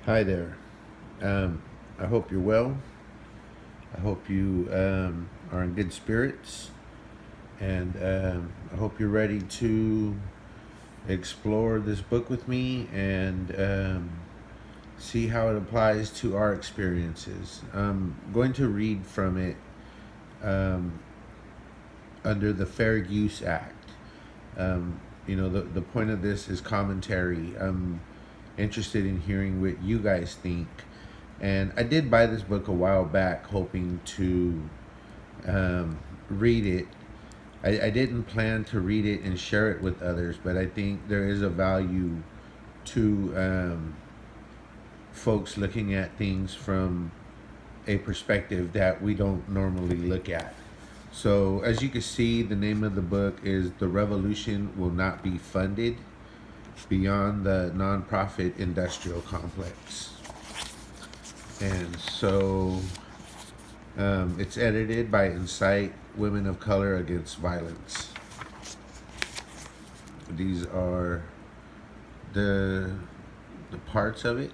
Hi there. I hope you're well. I hope you are in good spirits. And I hope you're ready to explore this book with me and see how it applies to our experiences. I'm going to read from it um, under the Fair Use Act. The point of this is commentary. I'm interested in hearing what you guys think. And I did buy this book a while back, hoping to read it. I didn't plan to read it and share it with others, but I think there is a value to folks looking at things from a perspective that we don't normally look at. So, as you can see, the name of the book is The Revolution Will Not Be Funded Beyond the Nonprofit Industrial Complex. And so it's edited by Incite Women of Color Against Violence. These are the parts of it.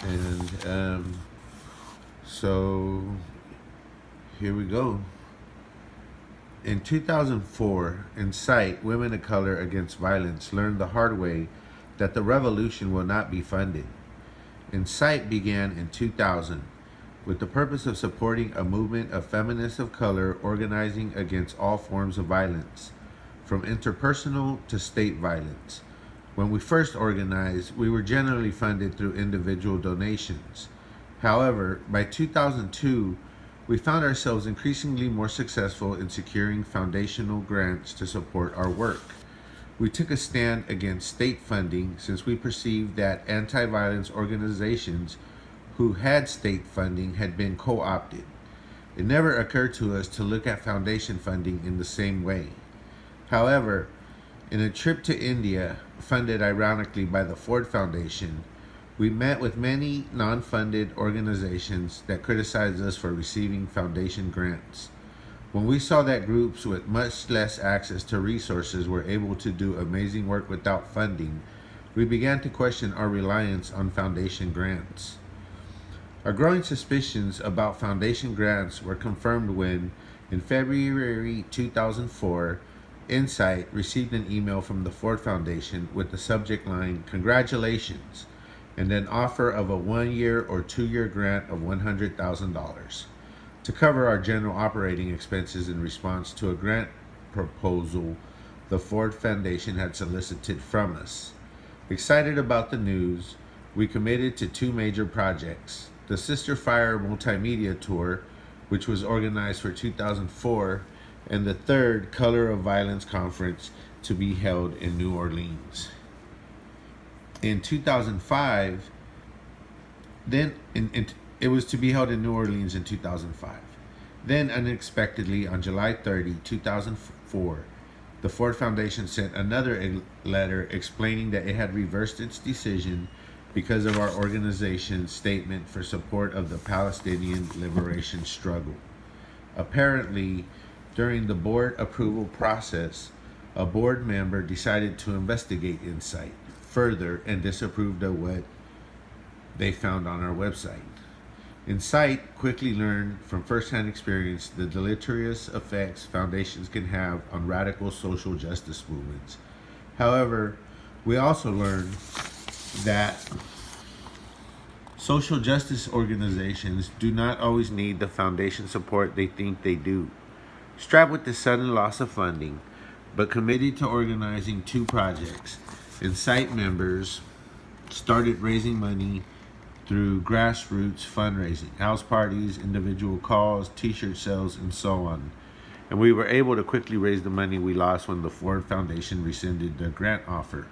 And so here we go. In 2004, Incite Women of Color Against Violence learned the hard way that the revolution will not be funded. Incite began in 2000 with the purpose of supporting a movement of feminists of color organizing against all forms of violence, from interpersonal to state violence. When we first organized, we were generally funded through individual donations. However, by 2002, we found ourselves increasingly more successful in securing foundational grants to support our work. We took a stand against state funding since we perceived that anti-violence organizations who had state funding had been co-opted. It never occurred to us to look at foundation funding in the same way. However, in a trip to India, funded ironically by the Ford Foundation, we met with many non-funded organizations that criticized us for receiving foundation grants. When we saw that groups with much less access to resources were able to do amazing work without funding, we began to question our reliance on foundation grants. Our growing suspicions about foundation grants were confirmed when, in February 2004, Incite received an email from the Ford Foundation with the subject line, "Congratulations," and an offer of a 1-year or 2-year grant of $100,000 to cover our general operating expenses in response to a grant proposal the Ford Foundation had solicited from us. Excited about the news, we committed to 2 major projects: the Sister Fire Multimedia Tour, which was organized for 2004, and the third Color of Violence Conference to be held in New Orleans. In 2005, it was to be held in New Orleans in 2005. Then, unexpectedly, on July 30, 2004, the Ford Foundation sent another letter explaining that it had reversed its decision because of our organization's statement for support of the Palestinian liberation struggle. Apparently, during the board approval process, a board member decided to investigate Incite further and disapproved of what they found on our website. Incite quickly learned from firsthand experience the deleterious effects foundations can have on radical social justice movements. However, we also learned that social justice organizations do not always need the foundation support they think they do. Strapped with the sudden loss of funding, but committed to organizing 2 projects, Incite members started raising money through grassroots fundraising, house parties, individual calls, t-shirt sales, and so on. And we were able to quickly raise the money we lost when the Ford Foundation rescinded their grant offer.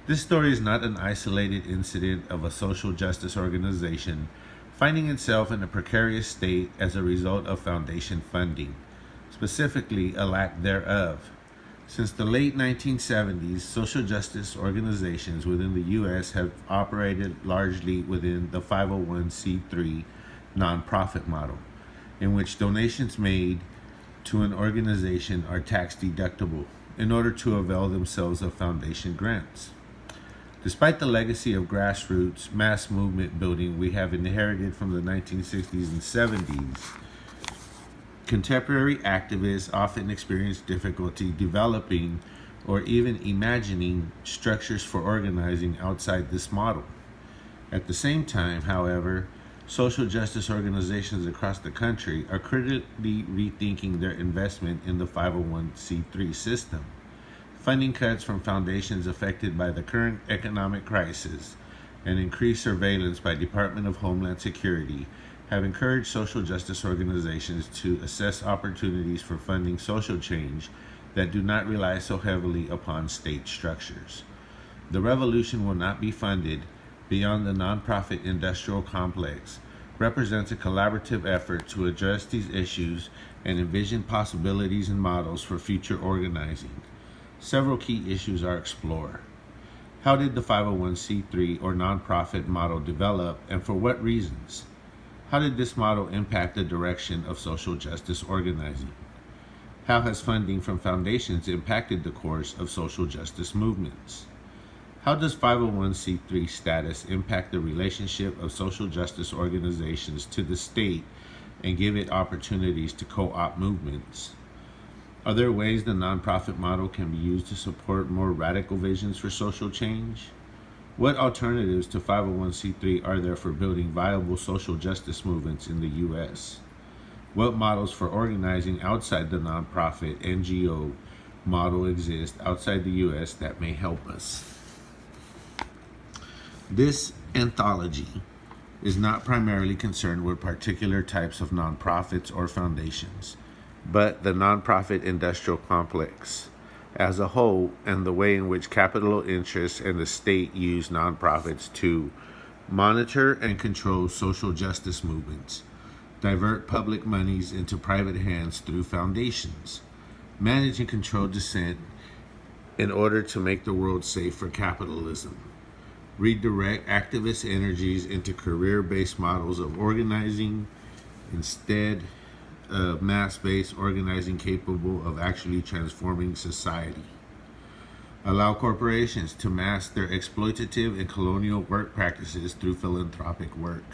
This story is not an isolated incident of a social justice organization finding itself in a precarious state as a result of foundation funding, specifically a lack thereof. Since the late 1970s, social justice organizations within the U.S. have operated largely within the 501c3 nonprofit model. in which donations made to an organization are tax deductible in order to avail themselves of foundation grants. Despite the legacy of grassroots mass movement building we have inherited from the 1960s and 70s, contemporary activists often experience difficulty developing or even imagining structures for organizing outside this model. At the same time, however, social justice organizations across the country are critically rethinking their investment in the 501c3 system. Funding cuts from foundations affected by the current economic crisis and increased surveillance by Department of Homeland Security have encouraged social justice organizations to assess opportunities for funding social change that do not rely so heavily upon state structures. The revolution will not be funded beyond the nonprofit industrial complex represents a collaborative effort to address these issues and envision possibilities and models for future organizing. Several key issues are explored. How did the 501c3 or nonprofit model develop, and for what reasons? How did this model impact the direction of social justice organizing? How has funding from foundations impacted the course of social justice movements? How does 501c3 status impact the relationship of social justice organizations to the state and give it opportunities to co-opt movements? Are there ways the nonprofit model can be used to support more radical visions for social change? What alternatives to 501c3 are there for building viable social justice movements in the U.S.? What models for organizing outside the nonprofit NGO model exist outside the U.S. that may help us? This anthology is not primarily concerned with particular types of nonprofits or foundations, but the nonprofit industrial complex as a whole and the way in which capital interests and the state use nonprofits to monitor and control social justice movements, divert public monies into private hands through foundations, manage and control dissent in order to make the world safe for capitalism, redirect activist energies into career-based models of organizing instead of mass-based organizing capable of actually transforming society. Allow corporations to mask their exploitative and colonial work practices through philanthropic work.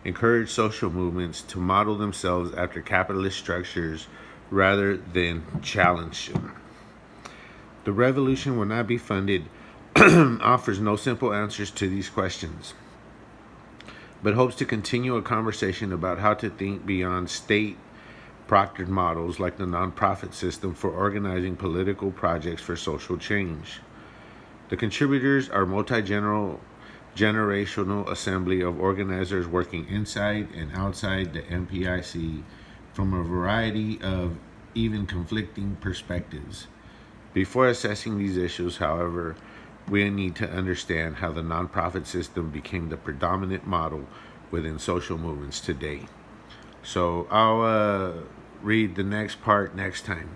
Encourage social movements to model themselves after capitalist structures rather than challenge them. The revolution will not be funded offers no simple answers to these questions, but hopes to continue a conversation about how to think beyond state proctored models like the nonprofit system for organizing political projects for social change. The contributors are multi-generational assembly of organizers working inside and outside the NPIC from a variety of even conflicting perspectives. Before assessing these issues, however, we need to understand how the nonprofit system became the predominant model within social movements today. So I'll read the next part next time.